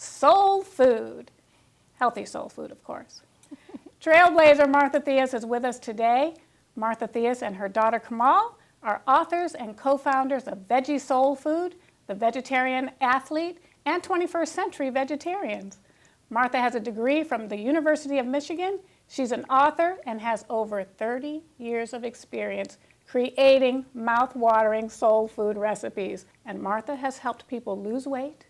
soul food. Healthy soul food, of course. Trailblazer Martha Theus is with us today. Martha Theus and her daughter Kamal are authors and co-founders of Veggie Soul Food, The Vegetarian Athlete, and 21st Century Vegetarians. Martha has a degree from the University of Michigan. She's an author and has over 30 years of experience creating mouth-watering soul food recipes. And Martha has helped people lose weight,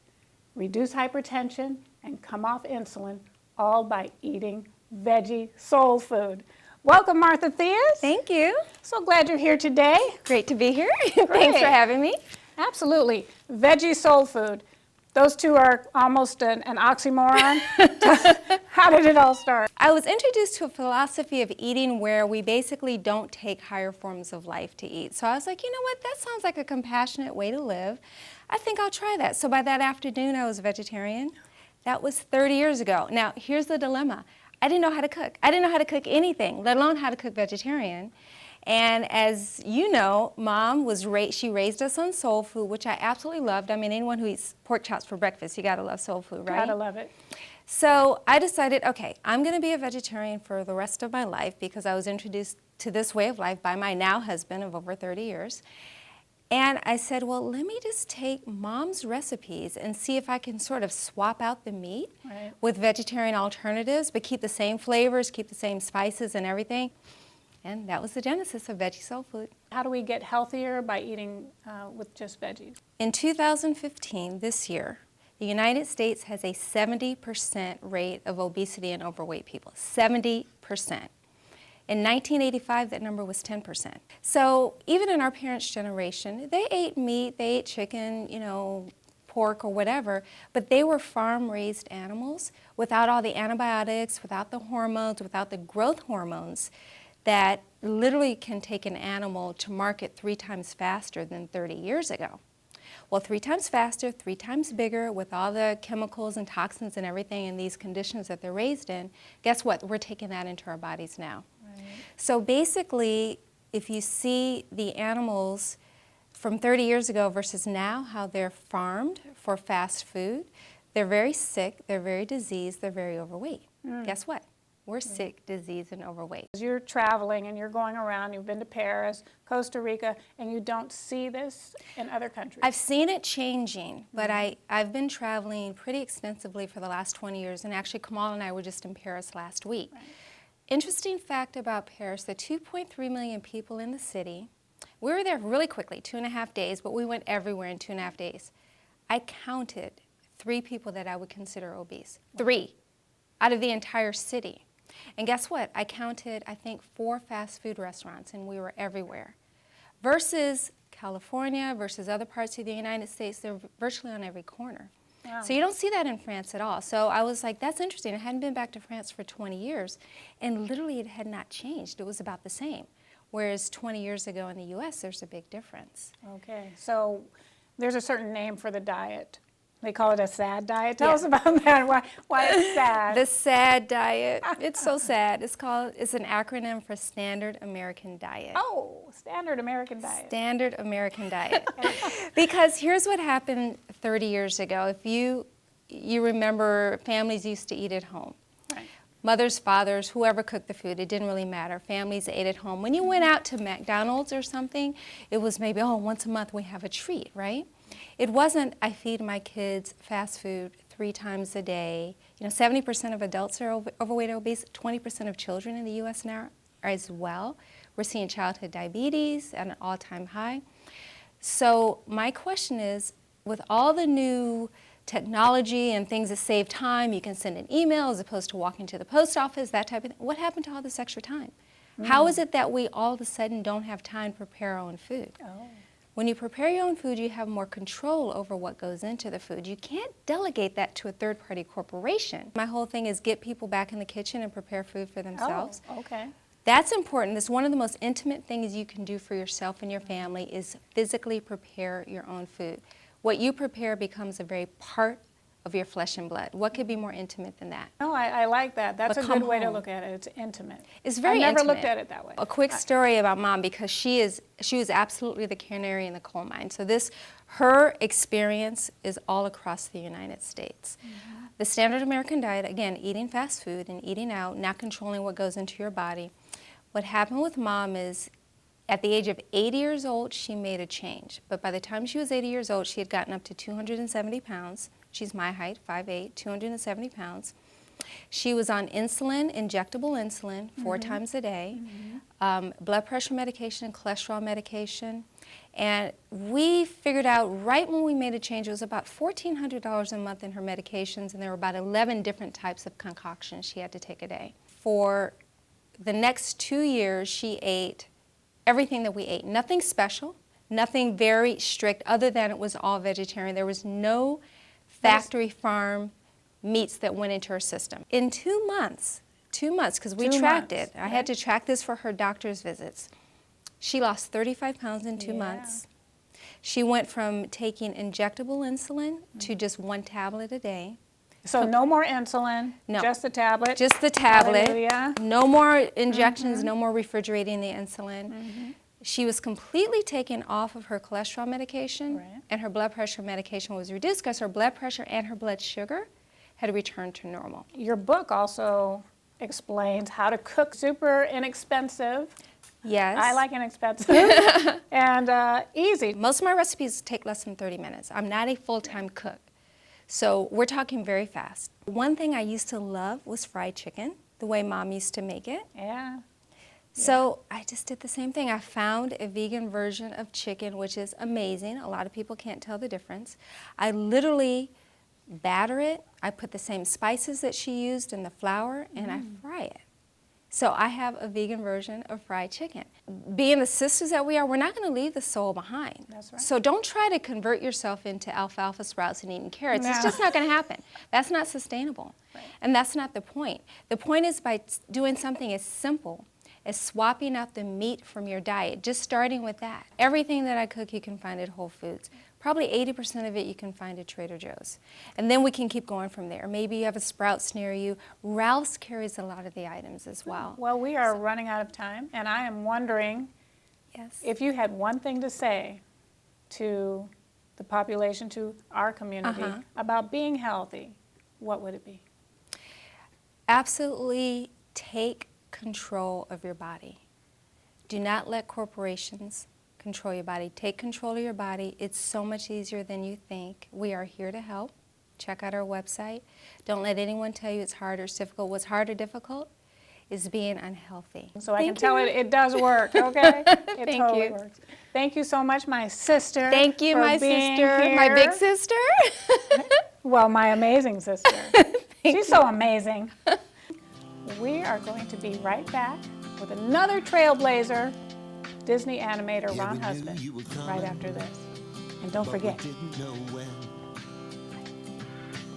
reduce hypertension, and come off insulin, all by eating veggie soul food. Welcome, Martha Theus. Thank you. So glad you're here today. Great to be here. Thanks for having me. Absolutely. Veggie soul food. Those two are almost an oxymoron. How did it all start? I was introduced to a philosophy of eating where we basically don't take higher forms of life to eat. So I was like, you know what, that sounds like a compassionate way to live. I think I'll try that. So by that afternoon, I was a vegetarian. That was 30 years ago. Now, here's the dilemma. I didn't know how to cook. I didn't know how to cook anything, let alone how to cook vegetarian. And as you know, Mom was she raised us on soul food, which I absolutely loved. I mean, anyone who eats pork chops for breakfast, you gotta love soul food, right? Gotta love it. So I decided, okay, I'm gonna be a vegetarian for the rest of my life because I was introduced to this way of life by my now husband of over 30 years. And I said, well, let me just take Mom's recipes and see if I can sort of swap out the meat with vegetarian alternatives, but keep the same flavors, keep the same spices and everything. And that was the genesis of Veggie Soul Food. How do we get healthier by eating with just veggies? In 2015, this year, the United States has a 70% rate of obesity and overweight people. 70%. In 1985, that number was 10%. So even in our parents' generation, they ate meat, they ate chicken, you know, pork or whatever, but they were farm-raised animals without all the antibiotics, without the hormones, without the growth hormones that literally can take an animal to market 3 times faster than 30 years ago. Well, 3 times faster, 3 times bigger, with all the chemicals and toxins and everything in these conditions that they're raised in, guess what? We're taking that into our bodies now. Right. So basically, if you see the animals from 30 years ago versus now, how they're farmed for fast food, they're very sick, they're very diseased, they're very overweight. Guess what? We're sick, diseased, and overweight. You're traveling and you're going around, you've been to Paris, Costa Rica, and you don't see this in other countries. I've seen it changing, but I've been traveling pretty extensively for the last 20 years, and actually Kamal and I were just in Paris last week. Right. Interesting fact about Paris, the 2.3 million people in the city, we were there really quickly, 2.5 days, but we went everywhere in 2.5 days. I counted 3 people that I would consider obese. 3 out of the entire city. And guess what? I counted, I think, 4 fast food restaurants, and we were everywhere. Versus California, versus other parts of the United States, they're virtually on every corner. Wow. So you don't see that in France at all. So I was like, that's interesting. I hadn't been back to France for 20 years, and literally it had not changed. It was about the same. Whereas 20 years ago in the U.S., there's a big difference. Okay, so there's a certain name for the diet. They call it a SAD diet. Tell us about that. Why it's sad? The SAD diet. It's so sad. It's an acronym for Standard American Diet. Oh, Standard American Diet. Standard American Diet. Because here's what happened 30 years ago. If you remember, families used to eat at home. Right. Mothers, fathers, whoever cooked the food, it didn't really matter. Families ate at home. When you went out to McDonald's or something, it was maybe, oh, once a month we have a treat, right? It wasn't, I feed my kids fast food 3 times a day. You know, 70% of adults are overweight or obese. 20% of children in the U.S. now are as well. We're seeing childhood diabetes at an all-time high. So my question is, with all the new technology and things that save time, you can send an email as opposed to walking to the post office, that type of thing. What happened to all this extra time? How is it that we all of a sudden don't have time to prepare our own food? Oh. When you prepare your own food, you have more control over what goes into the food. You can't delegate that to a third-party corporation. My whole thing is get people back in the kitchen and prepare food for themselves. Oh, okay. That's important. That's one of the most intimate things you can do for yourself and your family is physically prepare your own food. What you prepare becomes a very part of your flesh and blood. What could be more intimate than that? No, I like that. That's But a come good way to home. look at it. It's intimate. It's very I've never intimate. looked at it that way. A quick story about Mom, because she was absolutely the canary in the coal mine. So her experience is all across the United States. Mm-hmm. The standard American diet, again, eating fast food and eating out, not controlling what goes into your body. What happened with Mom is, at the age of 80 years old, she made a change. But by the time she was 80 years old, she had gotten up to 270 pounds. She's my height, 5'8", 270 pounds. She was on insulin, injectable insulin, 4 times a day, blood pressure medication, cholesterol medication. And we figured out right when we made a change, it was about $1,400 a month in her medications, and there were about 11 different types of concoctions she had to take a day. For the next 2 years, she ate everything that we ate. Nothing special, nothing very strict, other than it was all vegetarian. There was no factory farm meats that went into her system. In 2 months, because we tracked it. I had to track this for her doctor's visits. She lost 35 pounds in 2 months. She went from taking injectable insulin to just 1 tablet a day. So no more insulin, No. Just the tablet. Just the tablet. Hallelujah. No more injections, no more refrigerating the insulin. She was completely taken off of her cholesterol medication, and her blood pressure medication was reduced because her blood pressure and her blood sugar had returned to normal. Your book also explains how to cook super inexpensive. Yes. I like inexpensive and easy. Most of my recipes take less than 30 minutes. I'm not a full-time cook. So we're talking very fast. One thing I used to love was fried chicken, the way Mom used to make it. Yeah. So I just did the same thing. I found a vegan version of chicken, which is amazing. A lot of people can't tell the difference. I literally batter it. I put the same spices that she used in the flour, and I fry it. So I have a vegan version of fried chicken. Being the sisters that we are, we're not going to leave the soul behind. That's right. So don't try to convert yourself into alfalfa sprouts and eating carrots. No. It's just not going to happen. That's not sustainable. Right. And that's not the point. The point is by doing something as simple as swapping out the meat from your diet, just starting with that. Everything that I cook you can find at Whole Foods. Probably 80% of it you can find at Trader Joe's. And then we can keep going from there. Maybe you have a Sprouts near you. Ralph's carries a lot of the items as well. Well, we are running out of time, and I am wondering if you had one thing to say to the population, to our community, about being healthy, what would it be? Absolutely take control of your body. Do not let corporations control your body. Take control of your body. It's so much easier than you think. We are here to help. Check out our website. Don't let anyone tell you it's hard or it's difficult. What's hard or difficult is being unhealthy. So I can tell it does work, okay? It Thank totally you. works. Thank you so much, my sister. Thank you, for my being sister, my here. big sister. Well, my amazing sister. She's so amazing. We are going to be right back with another trailblazer, Disney animator Ron Husband, right after this. And don't forget.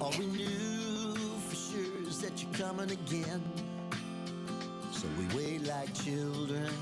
All we knew for sure is that you're coming again. So we wait like children